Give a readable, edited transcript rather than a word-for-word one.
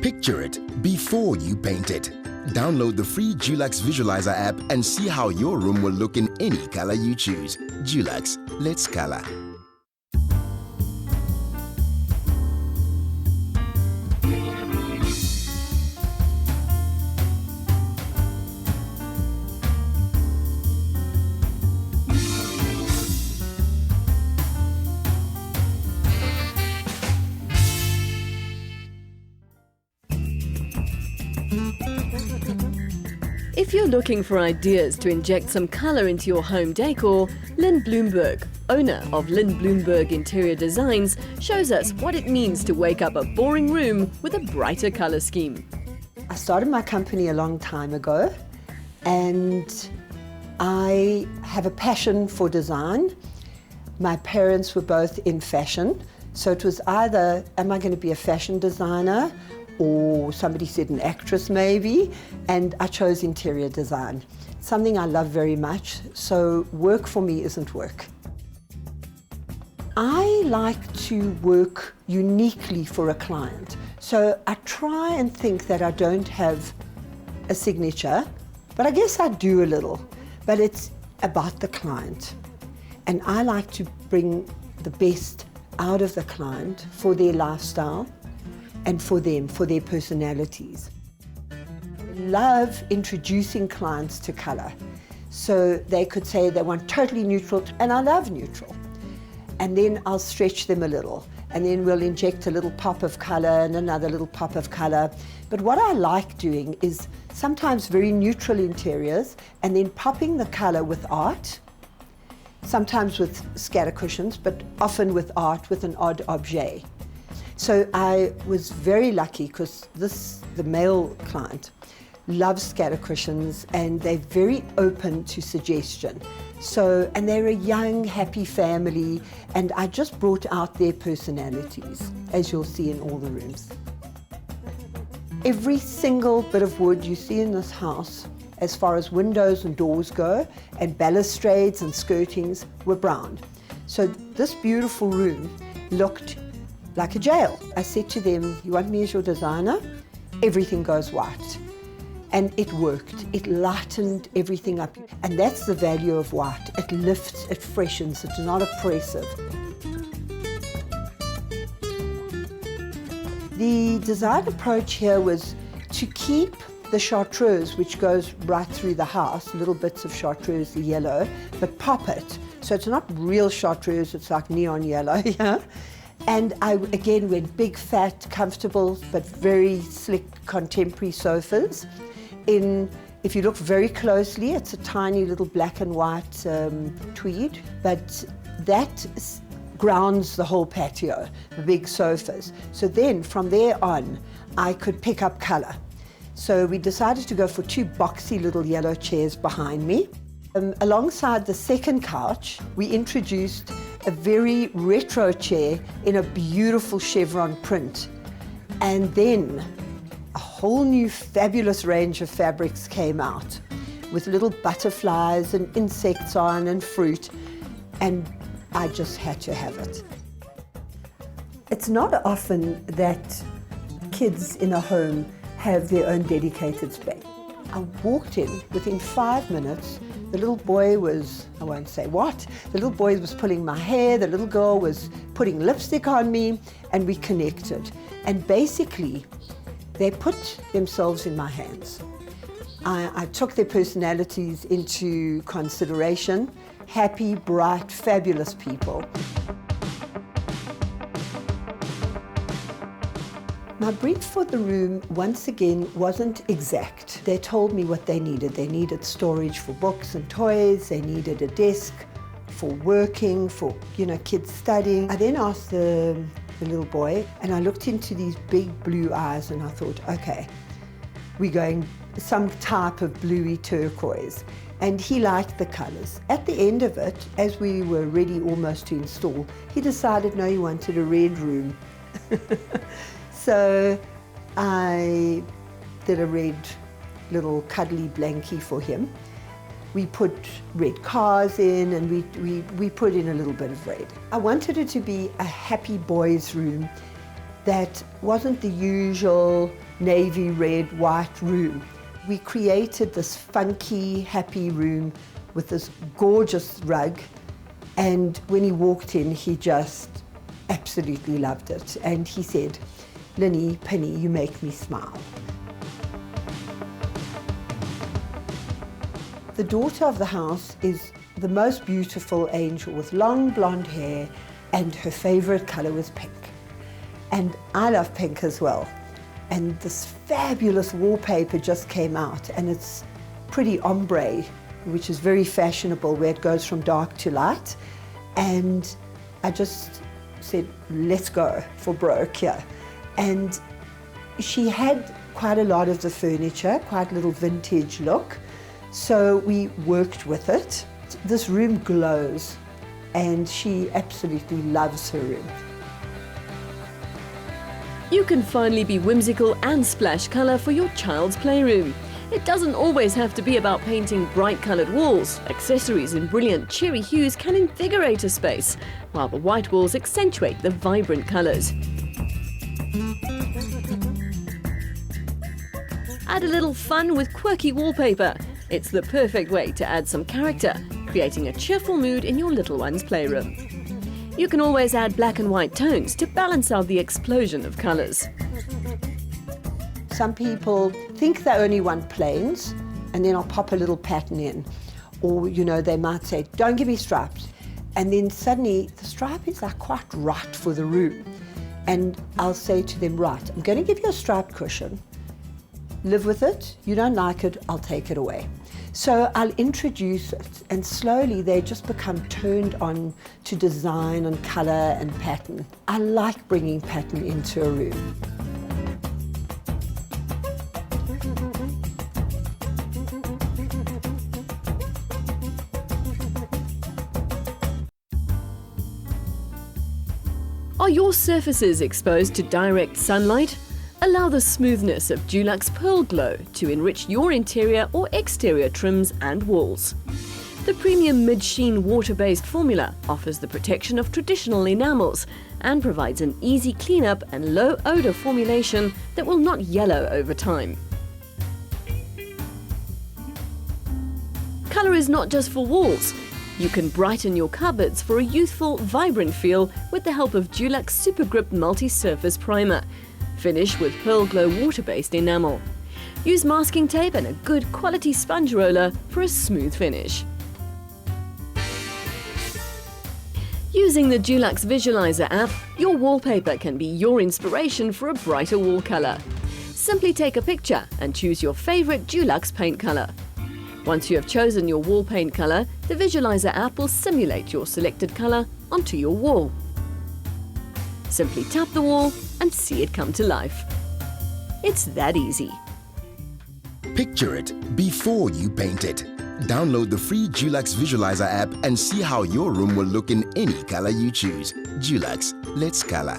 Picture it before you paint it. Download the free Dulux Visualizer app and see how your room will look in any color you choose. Dulux, let's color. If you're looking for ideas to inject some colour into your home decor, Lynn Bloomberg, owner of Lynn Bloomberg Interior Designs, shows us what it means to wake up a boring room with a brighter colour scheme. I started my company a long time ago, and I have a passion for design. My parents were both in fashion, so it was either, am I going to be a fashion designer, or somebody said an actress maybe, and I chose interior design. Something I love very much, so work for me isn't work. I like to work uniquely for a client, so I try and think that I don't have a signature, but I guess I do a little, but it's about the client. And I like to bring the best out of the client for their lifestyle and for them, for their personalities. I love introducing clients to color. So they could say they want totally neutral, and I love neutral. And then I'll stretch them a little, and then we'll inject a little pop of color and another little pop of color. But what I like doing is sometimes very neutral interiors, and then popping the color with art, sometimes with scatter cushions, but often with art, with an odd objet. So I was very lucky because the male client loves scatter cushions, and they're very open to suggestion. So, and they're a young, happy family, and I just brought out their personalities, as you'll see in all the rooms. Every single bit of wood you see in this house, as far as windows and doors go, and balustrades and skirtings, were brown. So this beautiful room looked like a jail. I said to them, you want me as your designer? Everything goes white. And it worked. It lightened everything up. And that's the value of white. It lifts, it freshens, it's not oppressive. The design approach here was to keep the chartreuse, which goes right through the house, little bits of chartreuse, the yellow, but pop it. So it's not real chartreuse, it's like neon yellow, yeah? And I, again, went big, fat, comfortable, but very slick contemporary sofas. If you look very closely, it's a tiny little black and white tweed, but that grounds the whole patio, the big sofas. So then, from there on, I could pick up color. So we decided to go for two boxy little yellow chairs behind me. Alongside the second couch, we introduced a very retro chair in a beautiful chevron print. And then a whole new fabulous range of fabrics came out with little butterflies and insects on and fruit, and I just had to have it. It's not often that kids in a home have their own dedicated space. I walked in, within 5 minutes, the little boy was, I won't say what, the little boy was pulling my hair, the little girl was putting lipstick on me, and we connected. And basically, they put themselves in my hands. I took their personalities into consideration. Happy, bright, fabulous people. My brief for the room, once again, wasn't exact. They told me what they needed. They needed storage for books and toys. They needed a desk for working, for, kids studying. I then asked the little boy, and I looked into these big blue eyes, and I thought, okay, we're going some type of bluey turquoise. And he liked the colors. At the end of it, as we were ready almost to install, he decided, no, he wanted a red room. So I did a red little cuddly blankie for him. We put red cars in, and we put in a little bit of red. I wanted it to be a happy boys' room that wasn't the usual navy red, white room. We created this funky, happy room with this gorgeous rug, and when he walked in, he just absolutely loved it. And he said, "Linny, Penny, you make me smile." The daughter of the house is the most beautiful angel with long blonde hair, and her favorite color was pink. And I love pink as well. And this fabulous wallpaper just came out, and it's pretty ombre, which is very fashionable, where it goes from dark to light. And I just said, let's go for broke here. And she had quite a lot of the furniture, quite a little vintage look. So we worked with it. This room glows, and she absolutely loves her room. You can finally be whimsical and splash colour for your child's playroom. It doesn't always have to be about painting bright coloured walls. Accessories in brilliant cheery hues can invigorate a space, while the white walls accentuate the vibrant colours. Add a little fun with quirky wallpaper. It's the perfect way to add some character, creating a cheerful mood in your little one's playroom. You can always add black and white tones to balance out the explosion of colours. Some people think they only want plains, and then I'll pop a little pattern in. Or, you know, they might say, don't give me stripes. And then suddenly the stripe is like quite right for the room. And I'll say to them, right, I'm going to give you a striped cushion. Live with it. You don't like it, I'll take it away. So I'll introduce it, and slowly they just become turned on to design and colour and pattern. I like bringing pattern into a room. Are your surfaces exposed to direct sunlight? Allow the smoothness of Dulux Pearl Glow to enrich your interior or exterior trims and walls. The premium mid-sheen water-based formula offers the protection of traditional enamels and provides an easy cleanup and low odour formulation that will not yellow over time. Colour is not just for walls. You can brighten your cupboards for a youthful, vibrant feel with the help of Dulux Super Grip Multi-Surface Primer. Finish with Pearl Glow water-based enamel. Use masking tape and a good quality sponge roller for a smooth finish. Using the Dulux Visualizer app, your wallpaper can be your inspiration for a brighter wall colour. Simply take a picture and choose your favourite Dulux paint colour. Once you have chosen your wall paint colour, the Visualizer app will simulate your selected colour onto your wall. Simply tap the wall and see it come to life. It's that easy. Picture it before you paint it. Download the free Dulux Visualizer app and see how your room will look in any color you choose. Dulux, let's color.